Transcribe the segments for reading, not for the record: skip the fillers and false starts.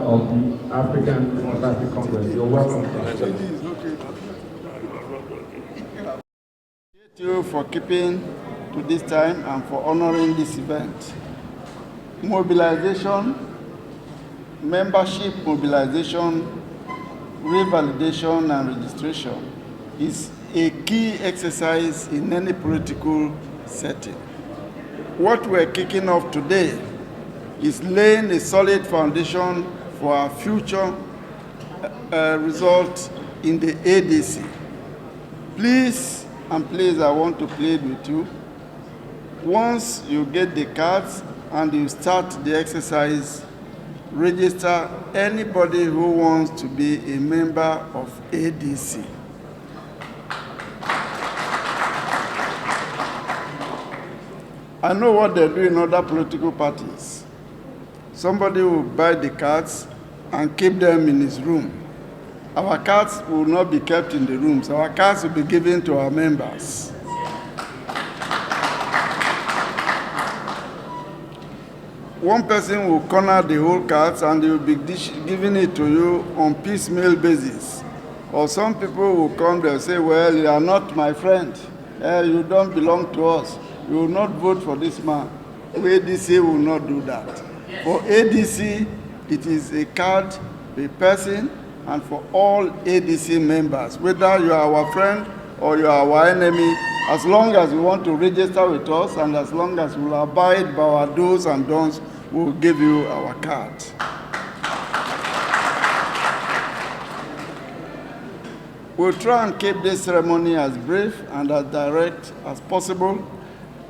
of the African Democratic Congress. You're welcome, sir. Thank you for keeping to this time and for honoring this event. Mobilization, membership mobilization, revalidation and registration is a key exercise in any political setting. What we're kicking off today is laying a solid foundation for our future result in the ADC. Please, I want to plead with you. Once you get the cards and you start the exercise, register anybody who wants to be a member of ADC. I know what they do in other political parties. Somebody will buy the cards and keep them in his room. Our cards will not be kept in the rooms. Our cards will be given to our members. One person will corner the whole cards and they will be giving it to you on piecemeal basis. Or some people will come there and say, well, you are not my friend. You don't belong to us. You will not vote for this man. ADC will not do that. For ADC, it is a card, a person, and for all ADC members, whether you are our friend or you are our enemy, as long as you want to register with us and as long as you will abide by our do's and don'ts, we will give you our card. We'll try and keep this ceremony as brief and as direct as possible.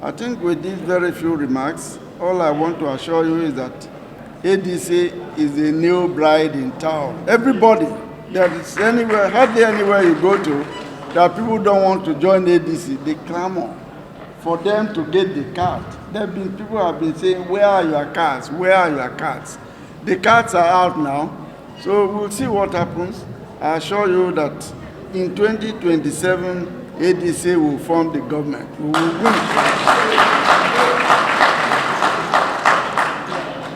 I think with these very few remarks, all I want to assure you is that ADC is a new bride in town. Everybody, there is anywhere, hardly anywhere you go to, that people don't want to join ADC. They clamor for them to get the card. People have been saying, where are your cards? Where are your cards? The cards are out now, so we'll see what happens. I assure you that in 2027, ADC will form the government. We will win.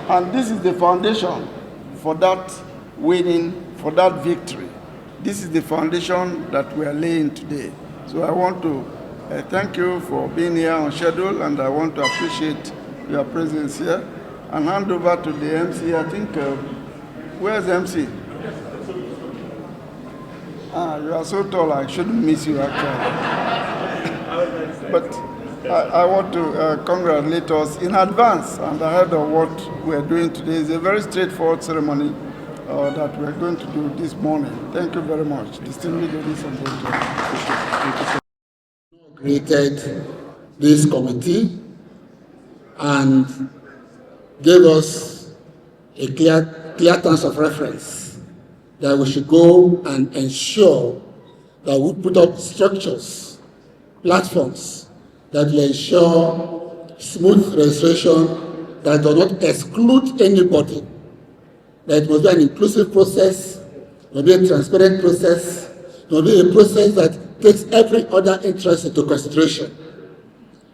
And this is the foundation for that winning, for that victory. This is the foundation that we are laying today. So I want to thank you for being here on schedule, and I want to appreciate your presence here. And hand over to the MC. I think, where's MC? You are so tall, I shouldn't miss you actually. But I want to congratulate us in advance and ahead of what we are doing today. It's a very straightforward ceremony that we are going to do this morning. Thank you very much. Distinguished ladies and gentlemen. Created this committee and gave us a clear terms of reference that we should go and ensure that we put up structures, platforms that will ensure smooth registration that does not exclude anybody. That it must be an inclusive process, it must be a transparent process, it must be a process that takes every other interest into consideration.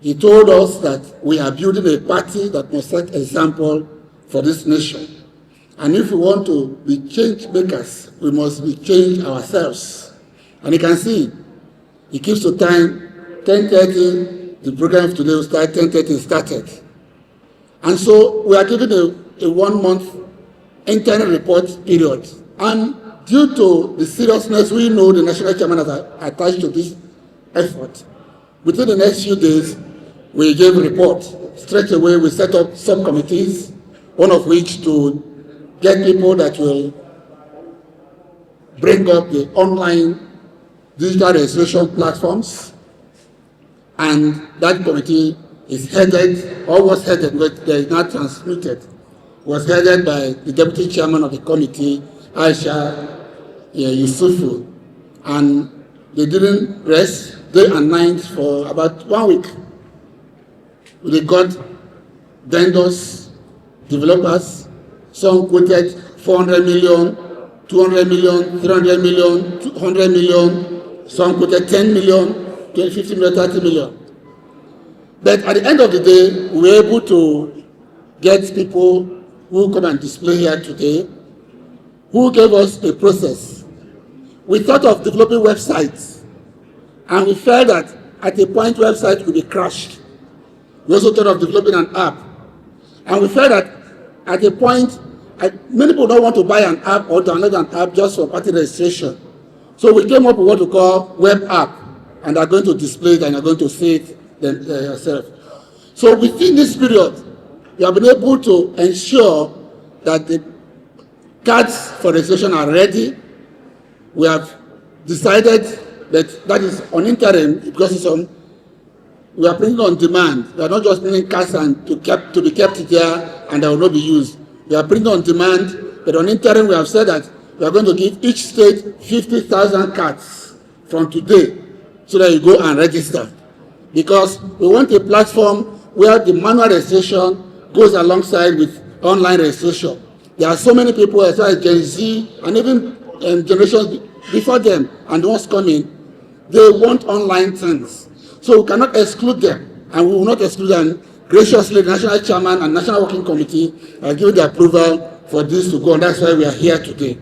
He told us that we are building a party that must set example for this nation. And if we want to be change makers, we must be change ourselves. And you can see, he keeps to time, 10:30, the program today will start, 10:30 started. And so we are given a 1 month internal report period. And due to the seriousness we know the national chairman has attached to this effort, within the next few days, we gave a report. Straight away, we set up subcommittees, one of which to get people that will bring up the online digital registration platforms. And that committee is headed, or was headed, but they is not transmitted, was headed by the deputy chairman of the committee, Aisha Yusufu. And they didn't rest day and night for about 1 week. They got vendors, developers, some quoted 400 million, 200 million, 300 million, 200 million, some quoted 10 million, 50 million, 30 million. But at the end of the day, we were able to get people who come and display here today who gave us a process. We thought of developing websites, and we felt that at a point website would be crashed. We also thought of developing an app, and we felt that at a point, many people don't want to buy an app or download an app just for party registration. So we came up with what we call web app, and are going to display it and are going to see it yourself. So within this period, we have been able to ensure that the cards for registration are ready. We have decided that is on interim because it's on. We are printing on demand. We are not just printing cards and to be kept there and they will not be used. We are printing on demand, but on interim we have said that we are going to give each state 50,000 cards from today so that you go and register. Because we want a platform where the manual registration goes alongside with online registration. There are so many people, as well as Gen Z and even generations before them and the ones coming, they want online things. So we cannot exclude them, and we will not exclude them. Graciously, the National Chairman and National Working Committee are giving the approval for this to go, and that's why we are here today.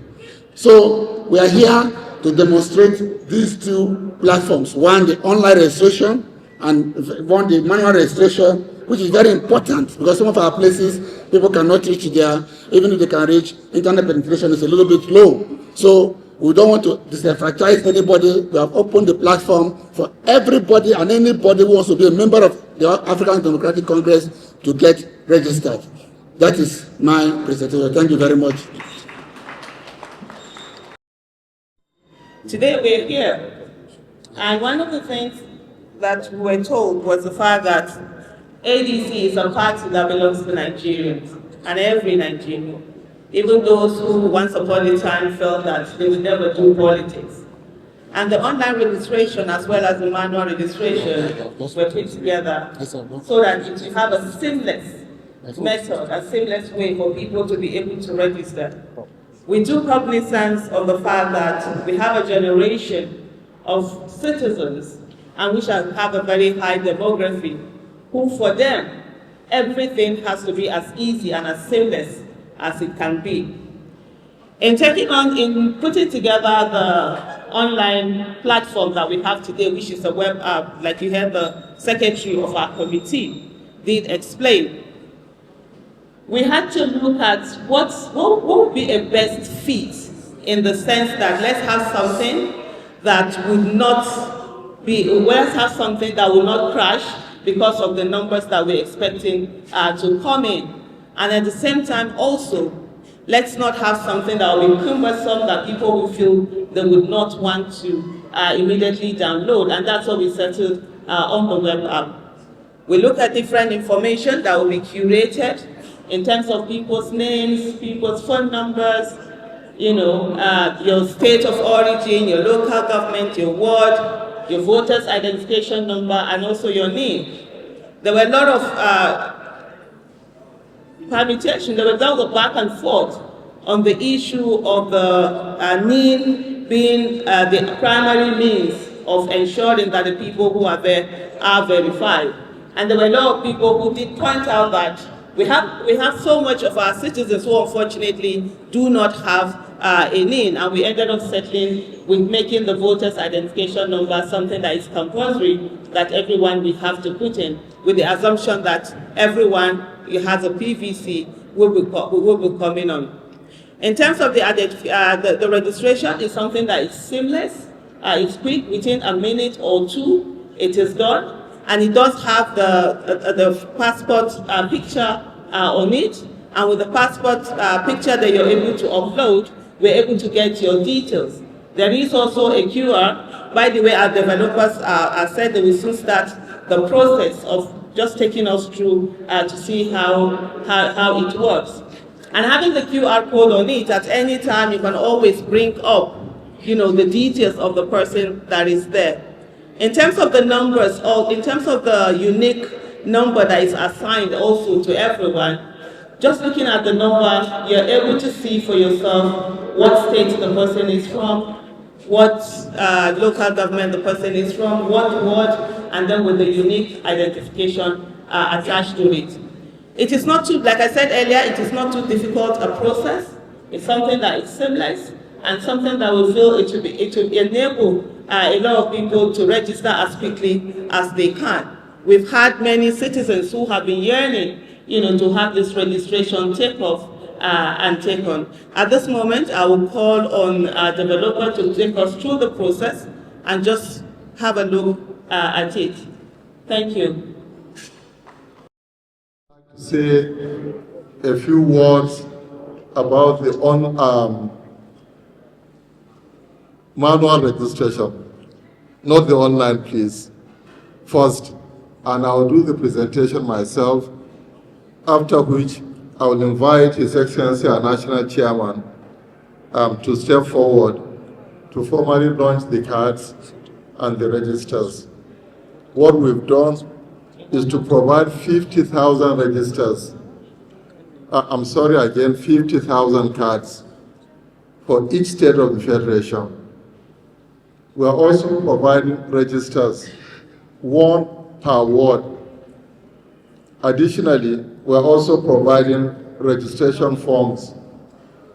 So we are here to demonstrate these two platforms. One, the online registration, and one, the manual registration, which is very important because some of our places, people cannot reach there. Even if they can reach, internet penetration is a little bit low. So we don't want to disenfranchise anybody. We have opened the platform for everybody and anybody who wants to be a member of the African Democratic Congress to get registered. That is my presentation. Thank you very much. Today we're here, and one of the things that we were told was the fact that ADC is a party that belongs to Nigerians, and every Nigerian. Even those who once upon a time felt that they would never do politics. And the online registration as well as the manual registration were put together so that it will have a seamless method, a seamless way for people to be able to register. We do cognizance of the fact that we have a generation of citizens and we shall have a very high demography who for them, everything has to be as easy and as seamless as it can be. In putting together the online platform that we have today, which is a web app, like you heard the secretary of our committee did explain, we had to look at what would be a best fit in the sense that let's have something that would not be, let's have something that will not crash because of the numbers that we're expecting to come in. And at the same time also, let's not have something that will be cumbersome that people will feel they would not want to immediately download. And that's what we settled on the web app. We look at different information that will be curated in terms of people's names, people's phone numbers, you know, your state of origin, your local government, your ward, your voter's identification number, and also your name. There were a lot of permutation. There was a back and forth on the issue of the NIN being the primary means of ensuring that the people who are there are verified. And there were a lot of people who did point out that we have so much of our citizens who unfortunately do not have a NIN, and we ended up settling with making the voter's identification number something that is compulsory that everyone will have to put in, with the assumption that everyone who has a PVC will be coming on. In terms of the registration, is something that is seamless, it's quick, within a minute or two, it is done, and it does have the passport picture on it, and with the passport picture that you're able to upload, we're able to get your details. There is also a QR. By the way, our developers said they will soon start the process of just taking us through to see how it works. And having the QR code on it, at any time you can always bring up, you know, the details of the person that is there. In terms of the numbers, or in terms of the unique number that is assigned also to everyone, just looking at the number, you're able to see for yourself what state the person is from, what local government the person is from, what ward, and then with the unique identification attached to it. It is not too, like I said earlier, it is not too difficult a process. It's something that is seamless and something that we feel it will enable a lot of people to register as quickly as they can. We've had many citizens who have been yearning, to have this registration take off and take on. At this moment, I will call on our developer to take us through the process and just have a look at it. Thank you. Say a few words about the manual registration, not the online, please, first, and I'll do the presentation myself, after which I will invite His Excellency, our National Chairman, to step forward to formally launch the cards and the registers. What we've done is to provide 50,000 registers. 50,000 cards for each state of the Federation. We are also providing registers, one per ward. Additionally, we are also providing registration forms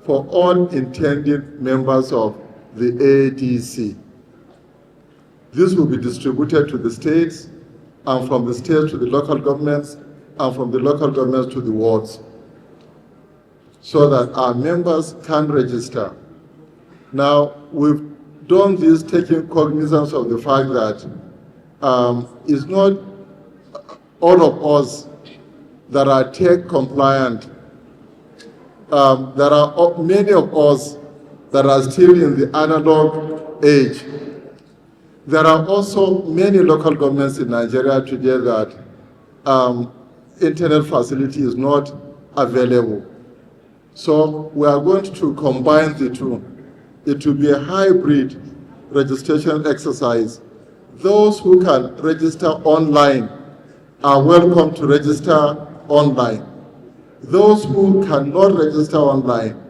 for all intended members of the ADC. This will be distributed to the states, and from the states to the local governments, and from the local governments to the wards, so that our members can register. Now, we've done this taking cognizance of the fact that it's not all of us that are tech compliant. There are many of us that are still in the analog age. There are also many local governments in Nigeria today that internet facility is not available. So we are going to combine the two. It will be a hybrid registration exercise. Those who can register online are welcome to register online. Those who cannot register online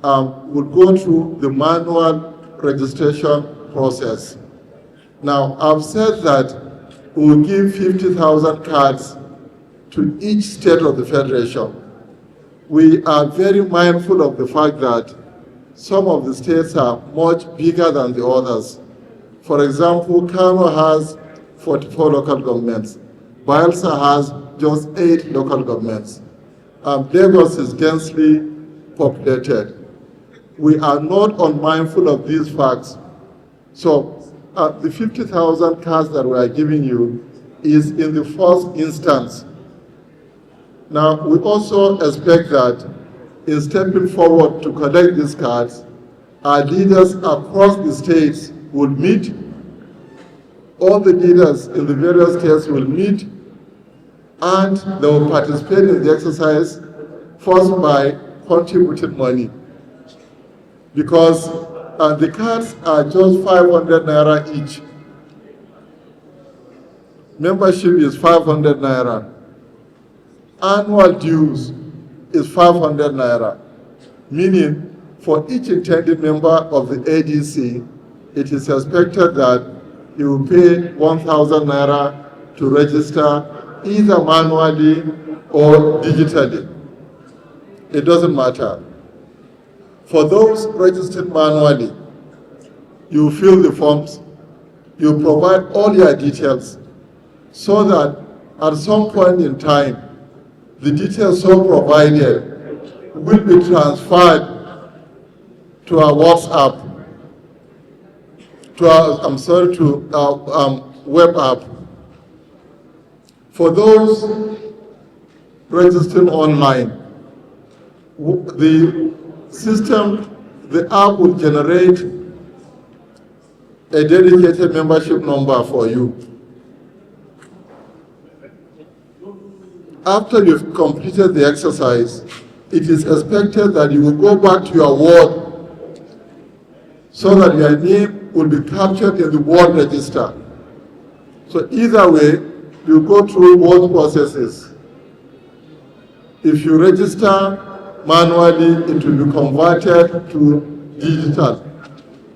will go through the manual registration process. Now, I've said that we will give 50,000 cards to each state of the Federation. We are very mindful of the fact that some of the states are much bigger than the others. For example, Kano has 44 local governments. Bayelsa has just 8 local governments. Lagos is densely populated. We are not unmindful of these facts. So the 50,000 cards that we are giving you is in the first instance. Now, we also expect that in stepping forward to collect these cards, our leaders across the states will meet. All the leaders in the various states will meet, and they will participate in the exercise first by contributing money. Because the cards are just 500 naira each. Membership is 500 naira. Annual dues is 500 naira, meaning for each intended member of the ADC, it is expected that he will pay 1,000 naira to register either manually or digitally. It doesn't matter. For those registered manually, you fill the forms, you provide all your details, so that at some point in time, the details so provided will be transferred to our WhatsApp, to our web app. For those registering online, the system, the app will generate a dedicated membership number for you. After you've completed the exercise, it is expected that you will go back to your ward so that your name will be captured in the ward register. So either way, you go through both processes. If you register manually, it will be converted to digital.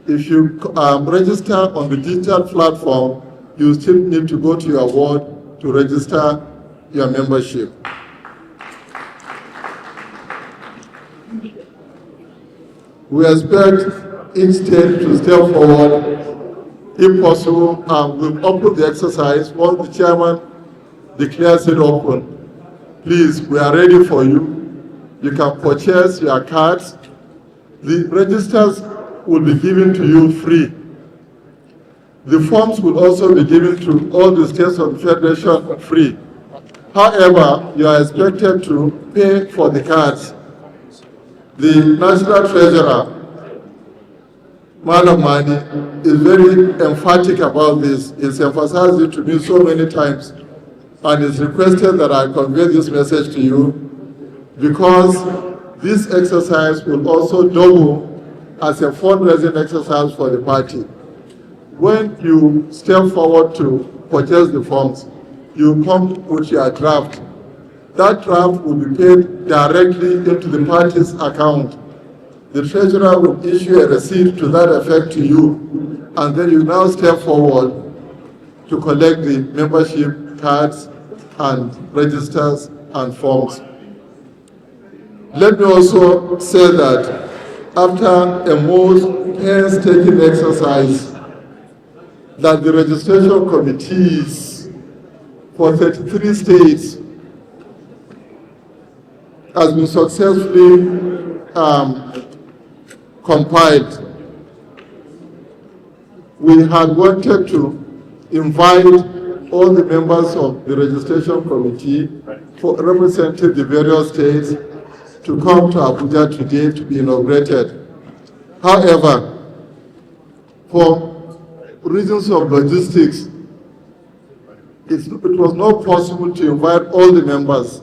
If you register on the digital platform, you still need to go to your ward to register your membership. We expect each state to step forward, if possible, and we'll open the exercise once the chairman declares it open. Please, we are ready for you. You can purchase your cards. The registers will be given to you free. The forms will also be given to all the states of the Federation free. However, you are expected to pay for the cards. The National Treasurer, Madam Mani, is very emphatic about this. He's emphasized it to me so many times, and it's requested that I convey this message to you, because this exercise will also double as a fundraising exercise for the party. When you step forward to purchase the forms, you come with your draft. That draft will be paid directly into the party's account. The treasurer will issue a receipt to that effect to you, and then you now step forward to collect the membership cards and registers and forms. Let me also say that after a most painstaking exercise that the registration committees for 33 states has been successfully compiled. We had wanted to invite all the members of the registration committee representing the various states to come to Abuja today to be inaugurated. However, for reasons of logistics, it was not possible to invite all the members.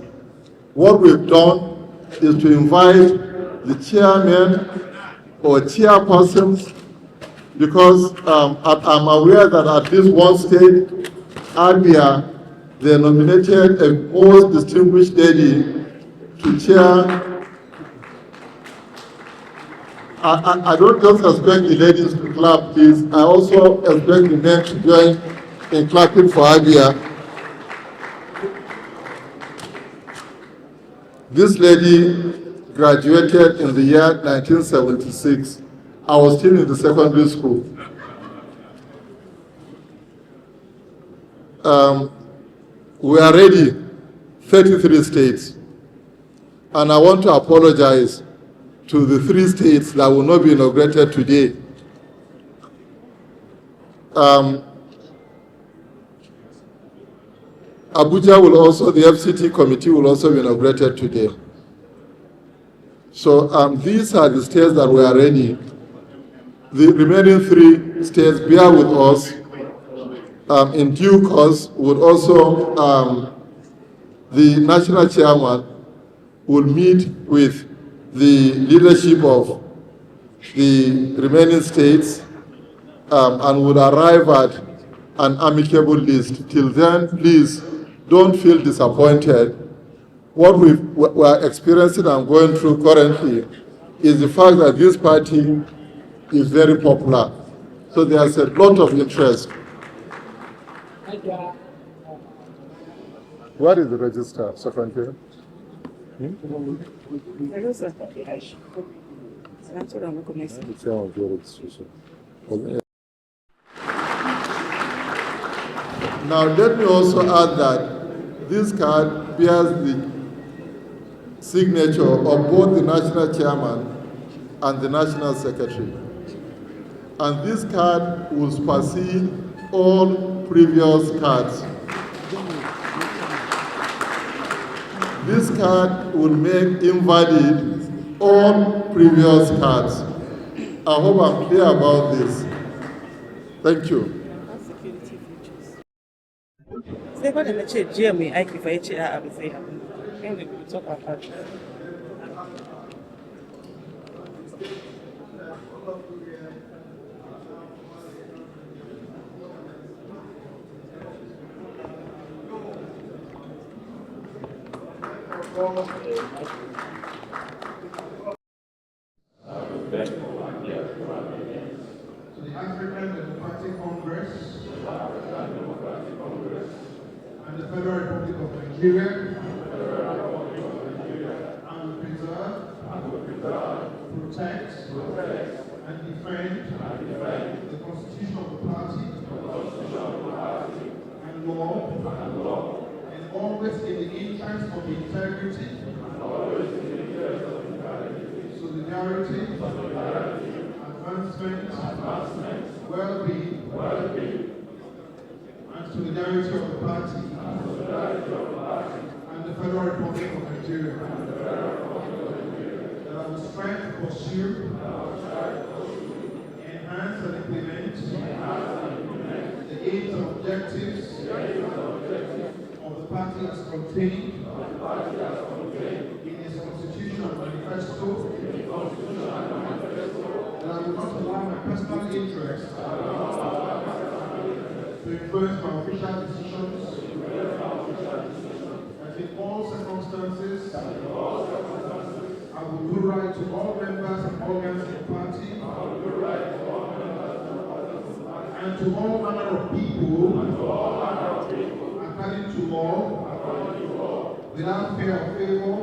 What we've done is to invite the chairman or chairpersons, because I'm aware that at least one state, Abia, they nominated a most distinguished lady to chair. I don't just expect the ladies to clap, please. I also expect the men to join in clapping for Abia. This lady graduated in the year 1976. I was still in the secondary school. We are ready, 33 states. And I want to apologize to the 3 states that will not be inaugurated today. Abuja will also, the FCT committee will also be inaugurated today. So these are the states that we are ready. The remaining 3 states, bear with us. In due course, would also, the national chairman will meet with the leadership of the remaining states and would arrive at an amicable list. Till then, please don't feel disappointed. What we are experiencing and going through currently is the fact that this party is very popular. So there's a lot of interest. What is the register, Secretary? Now let me also add that this card bears the signature of both the national chairman and the national secretary. And this card will supersede all previous cards. This card will make invalid all previous cards. I hope I'm clear about this. Thank you. To the African Democratic Congress and the Federal Republic of Nigeria, and will preserve, protect and defend the Constitution of the party and law, and always in the interest of integrity, solidarity, advancement, well-being, and solidarity of the party and the Federal Republic of Nigeria. That I will strive to pursue, enhance and implement the aims and objectives of the party as contained in its constitution and manifesto. That I will not allow my personal interest to influence my official decisions, and in all circumstances, I will do right to all members and organs of the party, and to all manner of people, according to law, without fear of favor,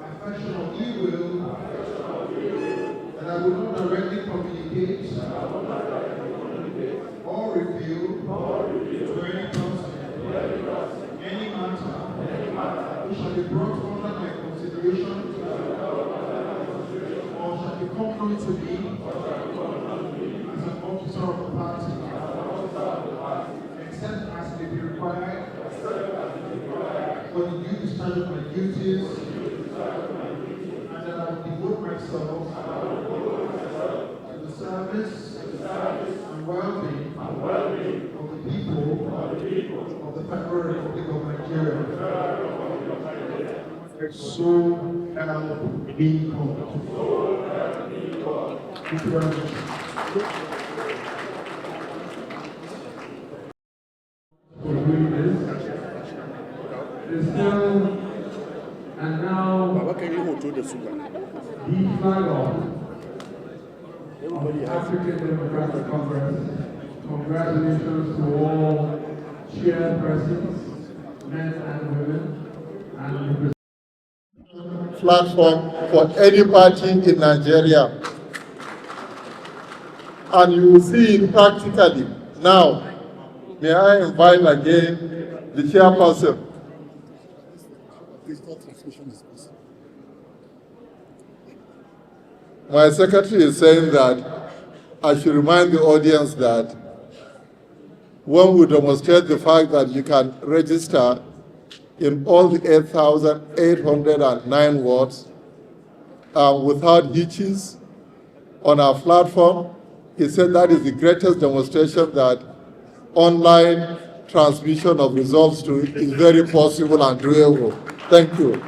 affection or ill will, that I will not directly communicate or reveal to any person, any matter, which shall be brought under my consideration or shall become known to me as an officer of the party, except as may be required for the due discharge of my duties, and that I will devote myself to the service and well-being of the people of the Federal Republic of Nigeria. So help me God. Thank you very much. For doing this. There's still, and now, the flag off of African Democratic Congress. Congratulations to all chairpersons, men and women, and the platform for any party in Nigeria. And you will see it practically. Now, may I invite again the chairperson. My secretary is saying that I should remind the audience that when we demonstrate the fact that you can register in all the 8,809 wards without hitches on our platform, he said that is the greatest demonstration that online transmission of results to is very possible and doable. Thank you.